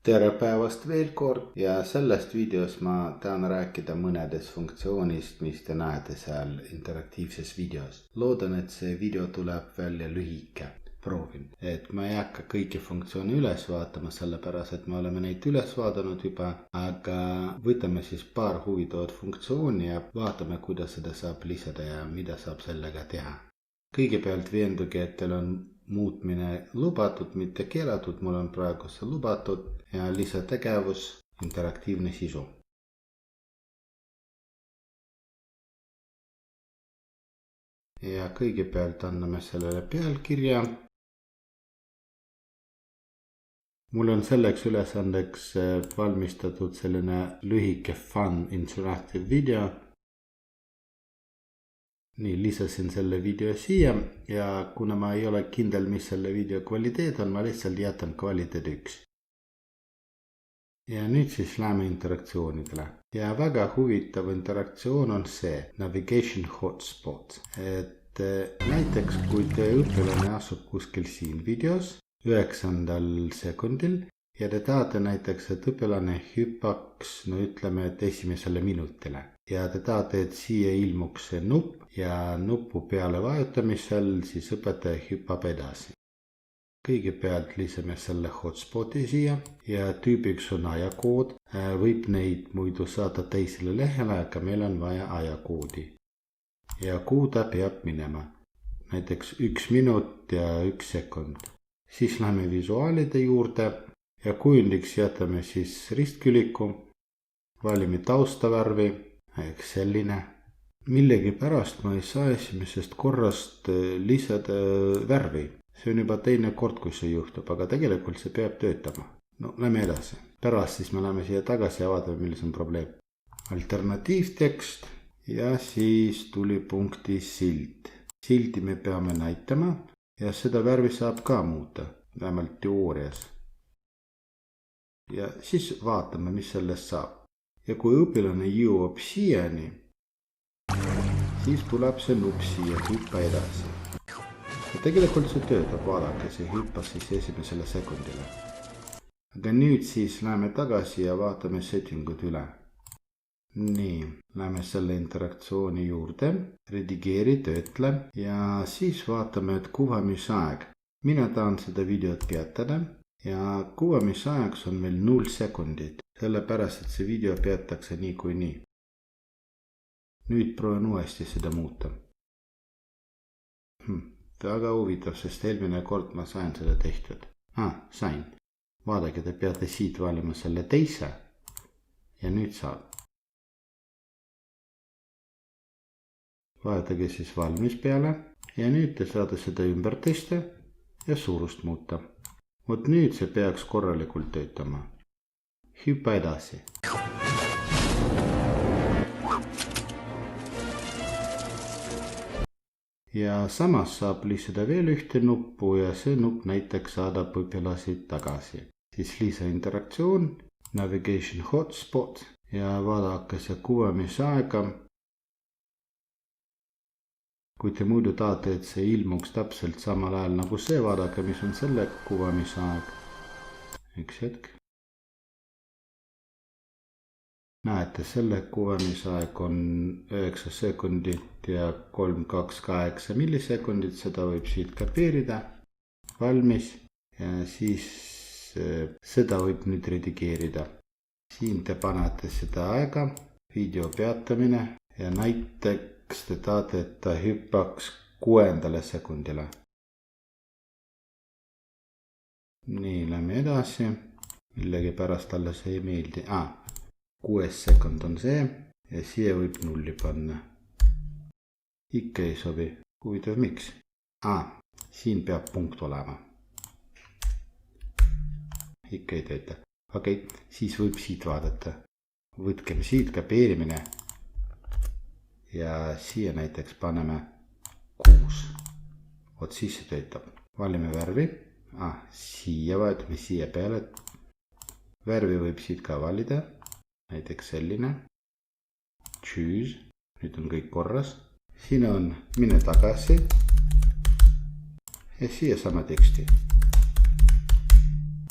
Tere päevast veel kord ja sellest videos ma tahan rääkida mõnedest funktsioonist, mis te näete seal interaktiivses videos. Loodan, et see video tuleb välja lühike. Proovin, et ma ei hakka kõiki funktsioone üles vaatama, sellepärast et me oleme neid üles vaadanud juba, aga võtame siis paar huvitavat funktsiooni ja vaatame, kuidas seda saab lisada ja mida saab sellega teha. Kõigepealt veenduge, et teil on muutmine lubatud, mitte keelatud, mul on praegu see lubatud ja lisategevus, interaktiivne sisu. Ja kõigepealt anname sellele pealkirja. Mul on selleks ülesandeks valmistatud selline lühike fun interactive video. Nii, lisasin selle video siia ja kuna ma ei ole kindel, mis selle video kvaliteet on, ma lihtsalt jätan kvaliteet 1. Ja nüüd siis läheme interaktsioonidele. Ja väga huvitav interaktsioon on see navigation hotspot. Et näiteks kui te õpilane asub kuskil siin videos 9. sekundil ja te tahate näiteks, et õpilane hüppaks, no ütleme, et esimesele minutile. Ja te tahate, et siia ilmuks see nupp ja nupu peale vajutamisel siis õpetaja hüppab edasi. Kõigepealt lisame selle hotspoti siia ja tüübiks on ajakood. Võib neid muidu saada teisele lehele, aga meil on vaja ajakoodi. Ja kuhu ta peab minema. Näiteks 1 minut ja 1 sekund. Siis läheme visuaalide juurde ja kujundiks jätame siis ristküliku. Valime taustavärvi. Eks selline. Millegi pärast ma ei saa esimesest korrast lisada värvi. See on juba teine kord, kui see juhtub, aga tegelikult see peab töötama. No, lähme edasi. Pärast siis me läheme siia tagasi ja vaatame, milles on probleem. Alternatiivtekst ja siis tuli punkti sild. Sildi me peame näitama ja seda värvi saab ka muuta, vähemalt teoorias. Ja siis vaatame, mis sellest saab. Ja kui õpilane jõuab siiani, siis tuleb see nupp siia, hüppa edasi. Ja tegelikult see töötab, vaadake, see hüppas siis esimesele sekundile. Aga nüüd siis läheme tagasi ja vaatame settingud üle. Nii, läheme selle interaktsiooni juurde, redigeeri, töötle ja siis vaatame, et kuvamisaeg. Mina tahan seda videot peatada ja kuvamisaegs on meil 0 sekundit. Sellepärast, et see video peatakse nii kui nii. Nüüd proovin uuesti seda muuta. Väga huvitav, sest eelmine kord ma sain seda tehtud. Sain. Vaadake, te peate siit valima selle teise ja nüüd saab. Vaadake siis valmis peale ja nüüd te saate seda ümber tõsta ja suurust muuta. Vot nüüd see peaks korralikult töötama. Hüppa edasi. Ja samas saab lisada veel ühte nuppu ja see nupp näiteks saadab õpilasi tagasi. Siis lisa interaktsioon, navigation hotspot ja vaadake see kuvamisaega. Kui te muidu tahate, et see ilmuks täpselt samal ajal nagu see, vaadake, mis on selle kuvamisaeg. Üks hetk. Näete, selle kuvamisaeg on 9 sekundit ja 328 millisekundit, seda võib siit kapeerida. Valmis ja siis seda võib nüüd redigeerida. Siin te panete seda aega, video peatamine ja näiteks te tahate, et ta hüppaks 6. sekundile. Nii, lähme edasi. Millegi pärast talle see ei meeldi. 6 sekund on see ja siia võib 0 panna. Ikka ei sobi. Huvitav miks? Siin peab punkt olema. Ikka ei tööta. Okei, siis võib siit vaadata. Võtkem siit kapeerimine ja siia näiteks paneme 6. Vot siis see töötab. Valime värvi. Siia vajutame siia peale. Värvi võib siit ka valida. Näiteks selline. Choose. Nüüd on kõik korras. Siin on mine tagasi. Ja siia sama teksti.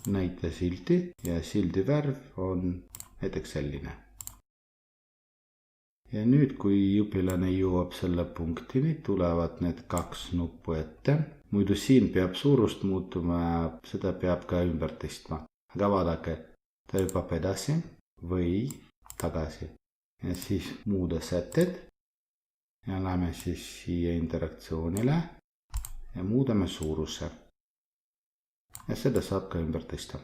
näite sildi ja sildi värv on näiteks selline. Ja nüüd, kui õpilane jõuab selle punktini, tulevad need 2 nuppu ette. Muidu siin peab suurust muutuma, seda peab ka ümber tõstma. Aga vaadake, ta hüppab edasi või tagasi. Ja siis muuda sätted. Ja läheme siis siia interaktsioonile ja muudame suuruse. Ja seda saab ka ümber tõsta.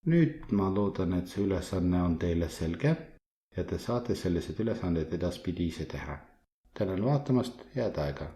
Nüüd ma loodan, et see ülesanne on teile selge ja te saate sellised ülesanded edaspidi ise teha. Tänan vaatamast, head aega!